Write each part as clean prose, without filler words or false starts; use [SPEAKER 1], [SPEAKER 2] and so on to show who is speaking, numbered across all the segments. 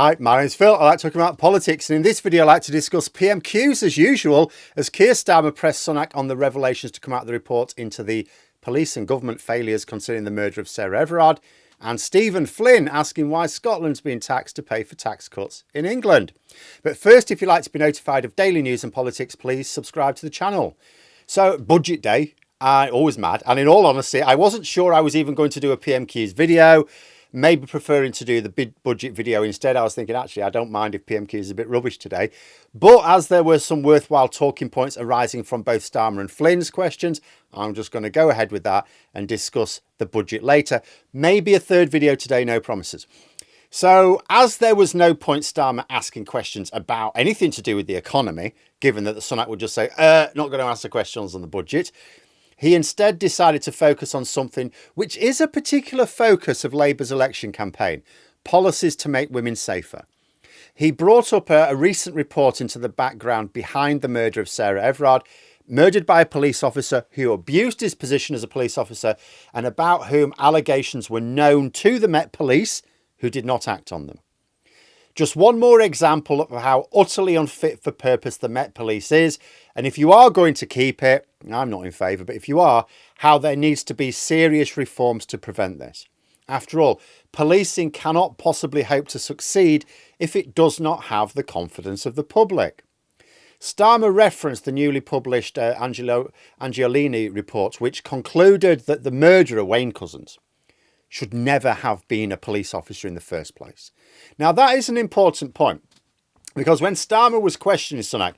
[SPEAKER 1] Hi, my name's Phil. I like talking about politics, and in this video I like to discuss PMQs as usual, as Keir Starmer pressed Sunak on the revelations to come out of the report into the police and government failures concerning the murder of Sarah Everard, and Stephen Flynn asking why Scotland's being taxed to pay for tax cuts in England. But first, if you'd like to be notified of daily news and politics, please subscribe to the channel. So, budget day, always mad, and in all honesty, I wasn't sure I was even going to do a PMQs video. Maybe preferring to do the big budget video instead. I was thinking, actually, I don't mind if PMQ is a bit rubbish today. But as there were some worthwhile talking points arising from both Starmer and Flynn's questions, I'm just going to go ahead with that and discuss the budget later. Maybe a third video today, no promises. So as there was no point Starmer asking questions about anything to do with the economy, given that the Sunak would just say, not going to answer questions on the budget, he instead decided to focus on something which is a particular focus of Labour's election campaign: policies to make women safer. He brought up a recent report into the background behind the murder of Sarah Everard, murdered by a police officer who abused his position as a police officer and about whom allegations were known to the Met Police, who did not act on them. Just one more example of how utterly unfit for purpose the Met Police is, and if you are going to keep it, I'm not in favour, but if you are, how there needs to be serious reforms to prevent this. After all, policing cannot possibly hope to succeed if it does not have the confidence of the public. Starmer referenced the newly published Angiolini report, which concluded that the murderer, Wayne Couzens, should never have been a police officer in the first place. Now, that is an important point, because when Starmer was questioning Sunak,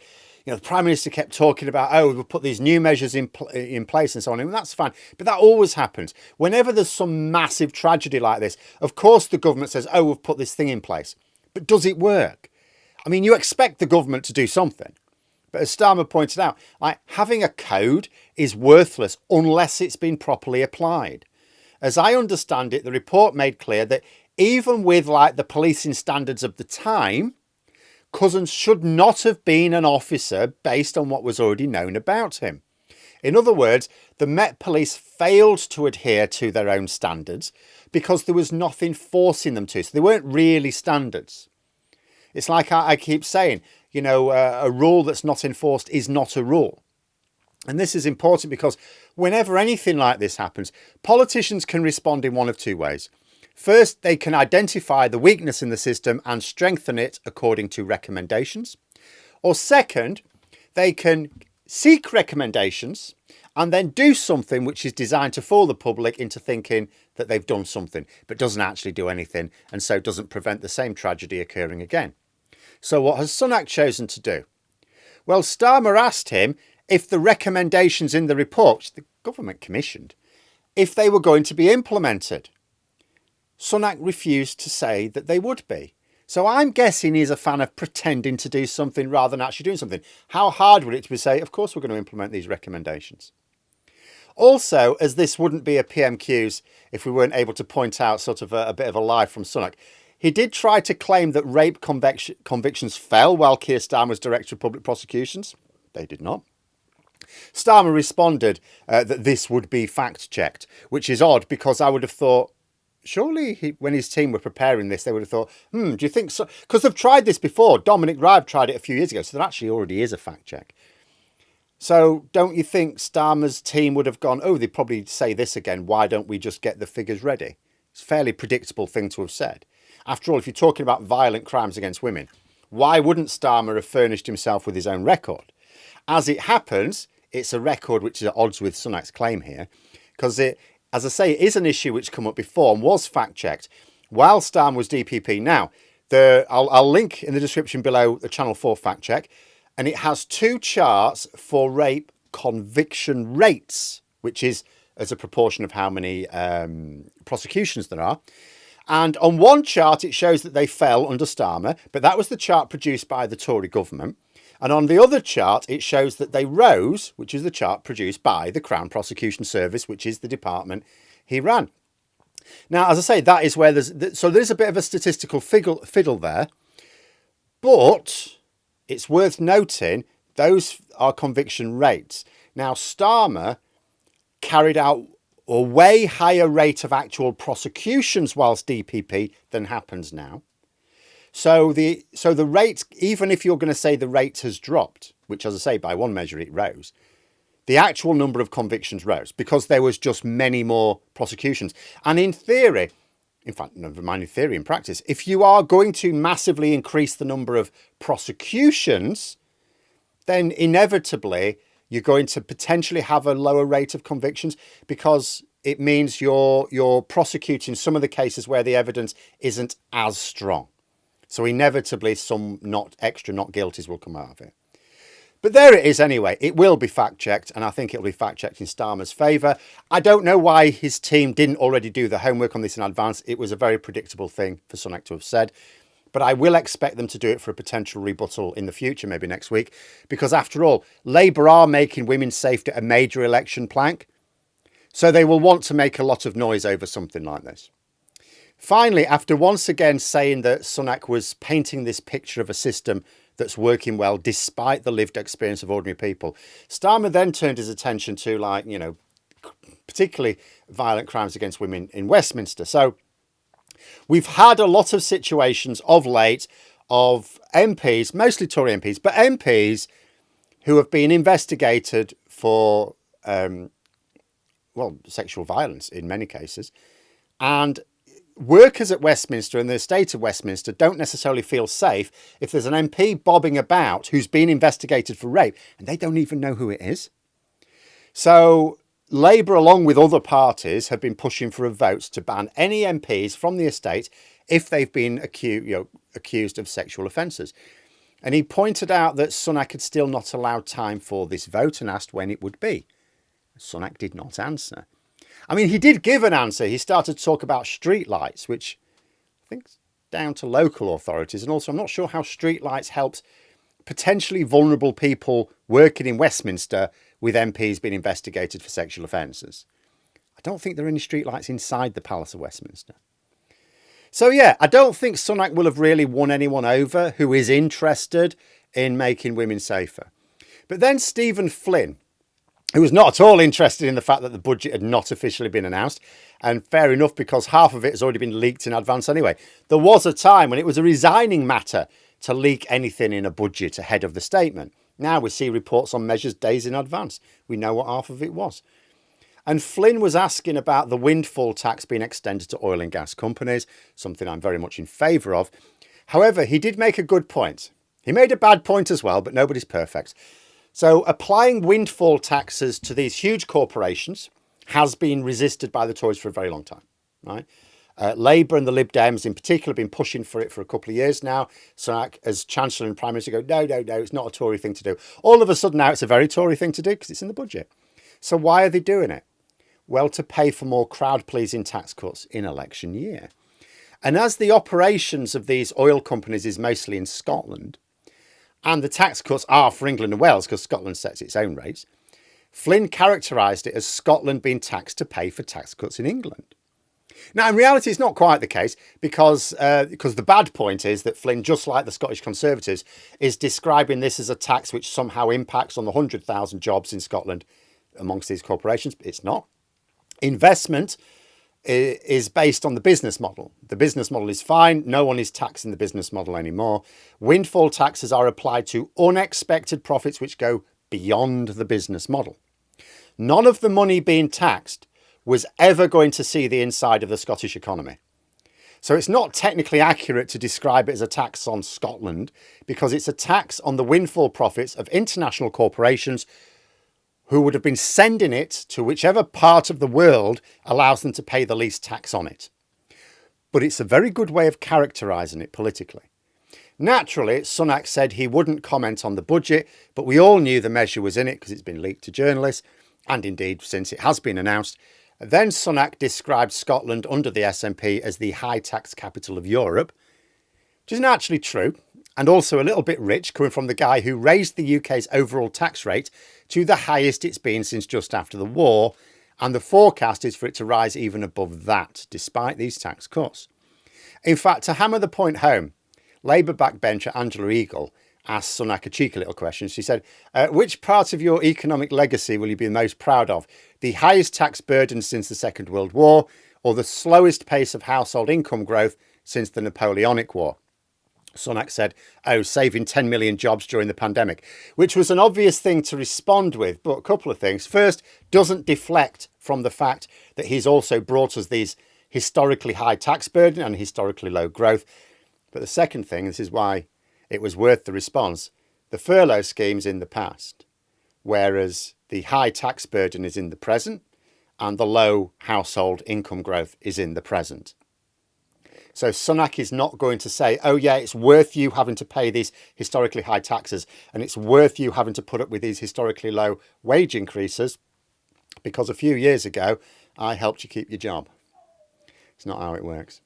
[SPEAKER 1] the Prime Minister kept talking about, we'll put these new measures in place and so on. And that's fine. But that always happens. Whenever there's some massive tragedy like this, of course, the government says, we've put this thing in place. But does it work? I mean, you expect the government to do something. But as Starmer pointed out, having a code is worthless unless it's been properly applied. As I understand it, the report made clear that even with the policing standards of the time, Couzens should not have been an officer based on what was already known about him. In other words, the Met Police failed to adhere to their own standards because there was nothing forcing them to. So they weren't really standards. It's like I keep saying, a rule that's not enforced is not a rule. And this is important because whenever anything like this happens, politicians can respond in one of two ways. First, they can identify the weakness in the system and strengthen it according to recommendations. Or second, they can seek recommendations and then do something which is designed to fool the public into thinking that they've done something, but doesn't actually do anything, and so doesn't prevent the same tragedy occurring again. So what has Sunak chosen to do? Well, Starmer asked him if the recommendations in the report, which the government commissioned, if they were going to be implemented. Sunak refused to say that they would be. So I'm guessing he's a fan of pretending to do something rather than actually doing something. How hard would it be to say, of course we're going to implement these recommendations? Also, as this wouldn't be a PMQs if we weren't able to point out sort of a bit of a lie from Sunak, he did try to claim that rape convictions fell while Keir Starmer was Director of Public Prosecutions. They did not. Starmer responded that this would be fact-checked, which is odd because I would have thought, surely when his team were preparing this, they would have thought, do you think so? Because they've tried this before. Dominic Raab tried it a few years ago, so there actually already is a fact check. So don't you think Starmer's team would have gone, they'd probably say this again, why don't we just get the figures ready? It's a fairly predictable thing to have said. After all, if you're talking about violent crimes against women, why wouldn't Starmer have furnished himself with his own record? As it happens, it's a record which is at odds with Sunak's claim here, because as I say, it is an issue which come up before and was fact-checked while Starmer was DPP. Now, I'll link in the description below the Channel 4 fact-check, and it has two charts for rape conviction rates, which is as a proportion of how many prosecutions there are. And on one chart, it shows that they fell under Starmer, but that was the chart produced by the Tory government. And on the other chart, it shows that they rose, which is the chart produced by the Crown Prosecution Service, which is the department he ran. Now, as I say, that is where there's a bit of a statistical fiddle there. But it's worth noting those are conviction rates. Now, Starmer carried out a way higher rate of actual prosecutions whilst DPP than happens now. So the rate, even if you're going to say the rate has dropped, which, as I say, by one measure it rose, the actual number of convictions rose because there was just many more prosecutions. And in theory, in fact, never mind in theory, in practice, if you are going to massively increase the number of prosecutions, then inevitably you're going to potentially have a lower rate of convictions, because it means you're prosecuting some of the cases where the evidence isn't as strong. So inevitably some not guilties will come out of it. But there it is anyway. It will be fact-checked, and I think it'll be fact-checked in Starmer's favour. I don't know why his team didn't already do the homework on this in advance. It was a very predictable thing for Sunak to have said. But I will expect them to do it for a potential rebuttal in the future, maybe next week. Because after all, Labour are making women's safety a major election plank. So they will want to make a lot of noise over something like this. Finally, after once again saying that Sunak was painting this picture of a system that's working well despite the lived experience of ordinary people, Starmer then turned his attention to, particularly violent crimes against women in Westminster. So we've had a lot of situations of late of MPs, mostly Tory MPs, but MPs who have been investigated for, sexual violence in many cases. And workers at Westminster and the estate of Westminster don't necessarily feel safe if there's an MP bobbing about who's been investigated for rape and they don't even know who it is. So Labour, along with other parties, have been pushing for a vote to ban any MPs from the estate if they've been accused of sexual offences. And he pointed out that Sunak had still not allowed time for this vote and asked when it would be. Sunak did not answer. I mean, he did give an answer. He started to talk about street lights, which I think is down to local authorities. And also, I'm not sure how street lights helps potentially vulnerable people working in Westminster with MPs being investigated for sexual offences. I don't think there are any street lights inside the Palace of Westminster. So, yeah, I don't think Sunak will have really won anyone over who is interested in making women safer. But then Stephen Flynn, who was not at all interested in the fact that the budget had not officially been announced. And fair enough, because half of it has already been leaked in advance anyway. There was a time when it was a resigning matter to leak anything in a budget ahead of the statement. Now we see reports on measures days in advance. We know what half of it was. And Flynn was asking about the windfall tax being extended to oil and gas companies, something I'm very much in favour of. However, he did make a good point. He made a bad point as well, but nobody's perfect. So applying windfall taxes to these huge corporations has been resisted by the Tories for a very long time, right? Labour and the Lib Dems in particular have been pushing for it for a couple of years now. Sunak, as Chancellor and Prime Minister, go, no, it's not a Tory thing to do. All of a sudden now it's a very Tory thing to do because it's in the budget. So why are they doing it? Well, to pay for more crowd-pleasing tax cuts in election year. And as the operations of these oil companies is mostly in Scotland, and the tax cuts are for England and Wales because Scotland sets its own rates, Flynn characterised it as Scotland being taxed to pay for tax cuts in England. Now, in reality, it's not quite the case because the bad point is that Flynn, just like the Scottish Conservatives, is describing this as a tax which somehow impacts on the 100,000 jobs in Scotland amongst these corporations. It's not. Investment is based on the business model. The business model is fine. No one is taxing the business model anymore. Windfall taxes are applied to unexpected profits which go beyond the business model. None of the money being taxed was ever going to see the inside of the Scottish economy. So it's not technically accurate to describe it as a tax on Scotland because it's a tax on the windfall profits of international corporations who would have been sending it to whichever part of the world allows them to pay the least tax on it. But it's a very good way of characterising it politically. Naturally, Sunak said he wouldn't comment on the budget, but we all knew the measure was in it because it's been leaked to journalists, and indeed since it has been announced. Then Sunak described Scotland under the SNP as the high tax capital of Europe, which isn't actually true, and also a little bit rich, coming from the guy who raised the UK's overall tax rate to the highest it's been since just after the war, and the forecast is for it to rise even above that, despite these tax cuts. In fact, to hammer the point home, Labour backbencher Angela Eagle asked Sunak a cheeky little question. She said, which part of your economic legacy will you be most proud of? The highest tax burden since the Second World War, or the slowest pace of household income growth since the Napoleonic War? Sunak said, oh, saving 10 million jobs during the pandemic, which was an obvious thing to respond with. But a couple of things. First, doesn't deflect from the fact that he's also brought us these historically high tax burden and historically low growth. But the second thing, this is why it was worth the response, the furlough scheme's in the past, whereas the high tax burden is in the present and the low household income growth is in the present. So Sunak is not going to say, oh yeah, it's worth you having to pay these historically high taxes and it's worth you having to put up with these historically low wage increases because a few years ago I helped you keep your job. It's not how it works.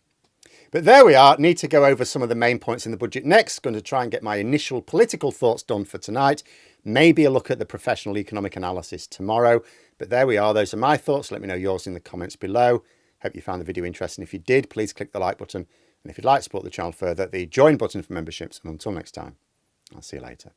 [SPEAKER 1] But there we are. Need to go over some of the main points in the budget next. Going to try and get my initial political thoughts done for tonight. Maybe a look at the professional economic analysis tomorrow. But there we are. Those are my thoughts. Let me know yours in the comments below. Hope you found the video interesting. If you did, please click the like button. And if you'd like to support the channel further, the join button for memberships. And until next time, I'll see you later.